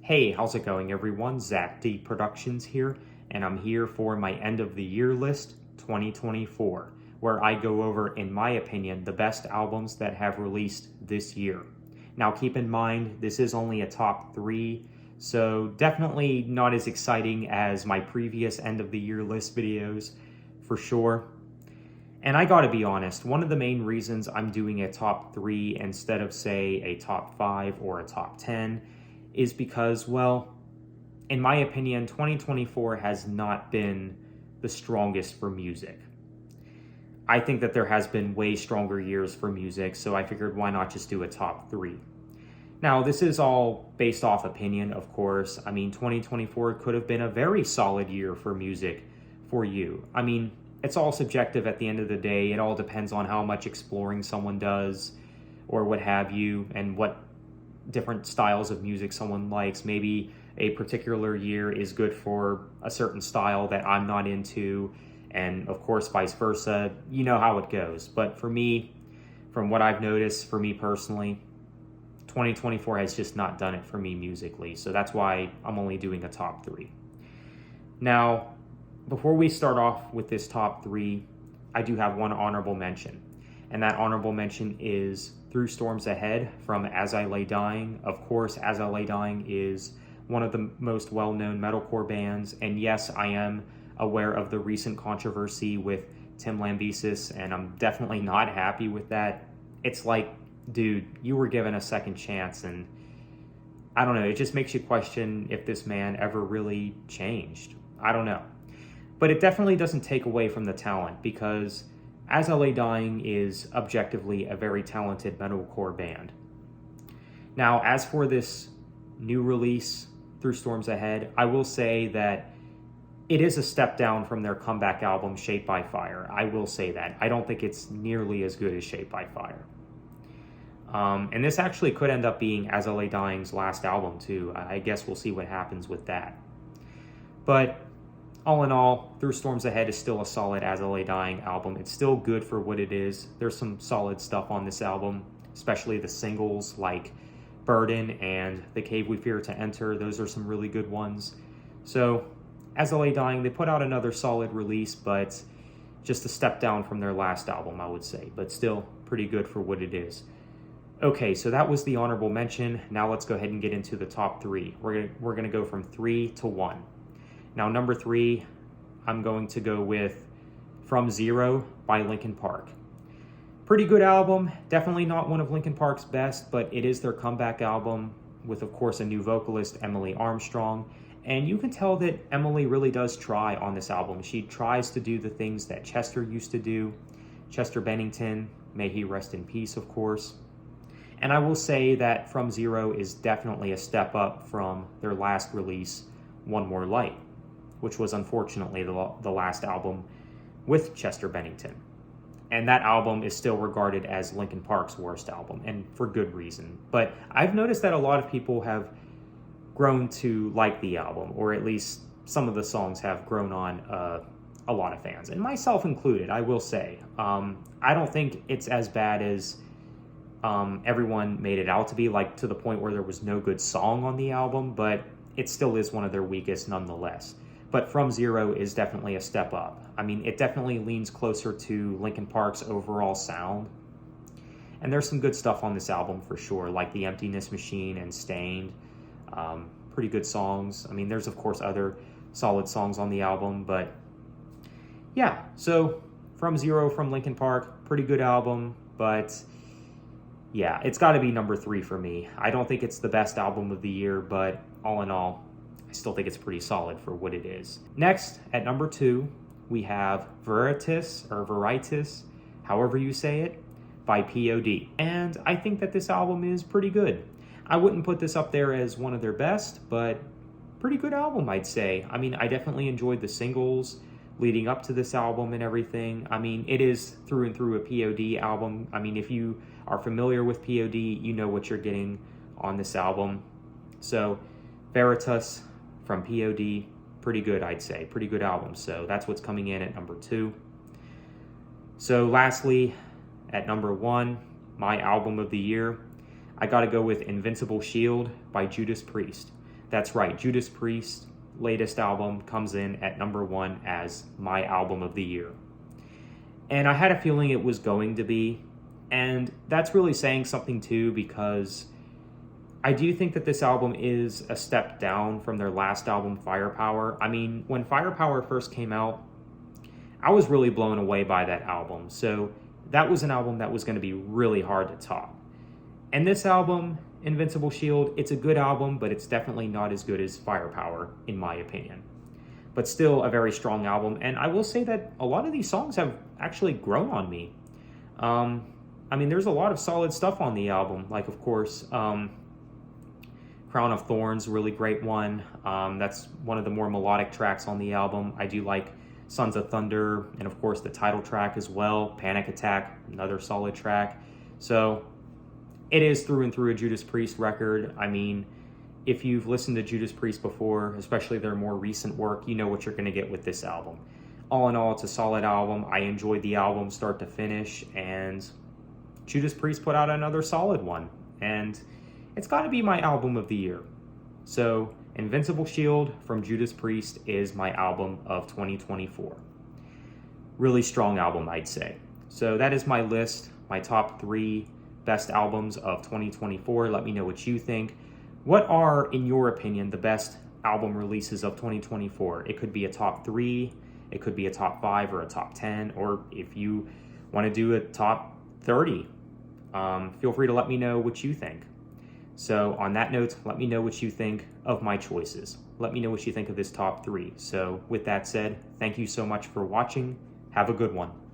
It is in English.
Hey, how's it going, everyone? Zach D Productions here, and I'm here for my end of the year list 2024, where I go over, in my opinion, the best albums that have released this year. Now, keep in mind, this is only a top 3, so definitely not as exciting as my previous end of the year list videos, for sure. And I gotta be honest, one of the main reasons I'm doing a top 3 instead of, say, a top 5 or a top 10 is because, well, in my opinion, 2024 has not been the strongest for music. I think that there has been way stronger years for music, so I figured why not just do a top 3. Now, this is all based off opinion, of course. I mean, 2024 could have been a very solid year for music for you. I mean, it's all subjective at the end of the day. It all depends on how much exploring someone does or what have you, and what different styles of music someone likes. Maybe a particular year is good for a certain style that I'm not into, and of course vice versa. You know how it goes. But for me, from what I've noticed, for me personally, 2024 has just not done it for me musically. So that's why I'm only doing a top 3. Now, before we start off with this top 3, I do have one honorable mention. And that honorable mention is Through Storms Ahead from As I Lay Dying. Of course, As I Lay Dying is one of the most well-known metalcore bands. And yes, I am aware of the recent controversy with Tim Lambesis, and I'm definitely not happy with that. It's like, dude, you were given a second chance, and I don't know, it just makes you question if this man ever really changed. I don't know. But it definitely doesn't take away from the talent, because As I Lay Dying is objectively a very talented metalcore band. Now, as for this new release, Through Storms Ahead, I will say that it is a step down from their comeback album, Shaped by Fire. I will say that. I don't think it's nearly as good as Shaped by Fire. And this actually could end up being As I Lay Dying's last album, too. I guess we'll see what happens with that. But all in all, Through Storms Ahead is still a solid As I Lay Dying album. It's still good for what it is. There's some solid stuff on this album, especially the singles like Burden and The Cave We Fear to Enter. Those are some really good ones. So, As I Lay Dying, they put out another solid release, but just a step down from their last album, I would say. But still pretty good for what it is. Okay, so that was the honorable mention. Now let's go ahead and get into the top 3. We're gonna go from 3 to 1. Now, number 3, I'm going to go with From Zero by Linkin Park. Pretty good album. Definitely not one of Linkin Park's best, but it is their comeback album with, of course, a new vocalist, Emily Armstrong. And you can tell that Emily really does try on this album. She tries to do the things that Chester used to do. Chester Bennington, may he rest in peace, of course. And I will say that From Zero is definitely a step up from their last release, One More Light, which was unfortunately the last album with Chester Bennington. And that album is still regarded as Linkin Park's worst album, and for good reason. But I've noticed that a lot of people have grown to like the album, or at least some of the songs have grown on a lot of fans, and myself included, I will say. I don't think it's as bad as everyone made it out to be, like to the point where there was no good song on the album, but it still is one of their weakest nonetheless. But From Zero is definitely a step up. I mean, it definitely leans closer to Linkin Park's overall sound. And there's some good stuff on this album for sure, like The Emptiness Machine and Stained. Pretty good songs. I mean, there's of course other solid songs on the album, but yeah, so From Zero from Linkin Park, pretty good album, but yeah, it's got to be number 3 for me. I don't think it's the best album of the year, but all in all, I still think it's pretty solid for what it is. Next, at number 2, we have Veritas, however you say it, by POD. And I think that this album is pretty good. I wouldn't put this up there as one of their best, but pretty good album, I'd say. I mean, I definitely enjoyed the singles leading up to this album and everything. I mean, it is through and through a POD album. I mean, if you are familiar with POD, you know what you're getting on this album. So, Veritas from POD, pretty good, I'd say. Pretty good album. So, that's what's coming in at number 2. So, lastly, at number 1, my album of the year, I gotta go with Invincible Shield by Judas Priest. That's right, Judas Priest's latest album comes in at number 1 as my album of the year. And I had a feeling it was going to be, and that's really saying something too, because I do think that this album is a step down from their last album, Firepower. I mean, when Firepower first came out, I was really blown away by that album. So that was an album that was going to be really hard to top. And this album, Invincible Shield, it's a good album, but it's definitely not as good as Firepower, in my opinion. But still a very strong album. And I will say that a lot of these songs have actually grown on me. I mean, there's a lot of solid stuff on the album. Like, of course, Crown of Thorns, really great one. That's one of the more melodic tracks on the album. I do like Sons of Thunder, and of course the title track as well, Panic Attack, another solid track. So it is through and through a Judas Priest record. I mean, if you've listened to Judas Priest before, especially their more recent work, you know what you're going to get with this album. All in all, it's a solid album. I enjoyed the album start to finish, and Judas Priest put out another solid one, and it's got to be my album of the year. So Invincible Shield from Judas Priest is my album of 2024. Really strong album, I'd say. So that is my list, my top 3 best albums of 2024. Let me know what you think. What are, in your opinion, the best album releases of 2024? It could be a top 3, it could be a top 5 or a top 10, or if you want to do a top 30, feel free to let me know what you think. So on that note, let me know what you think of my choices. Let me know what you think of this top 3. So with that said, thank you so much for watching. Have a good one.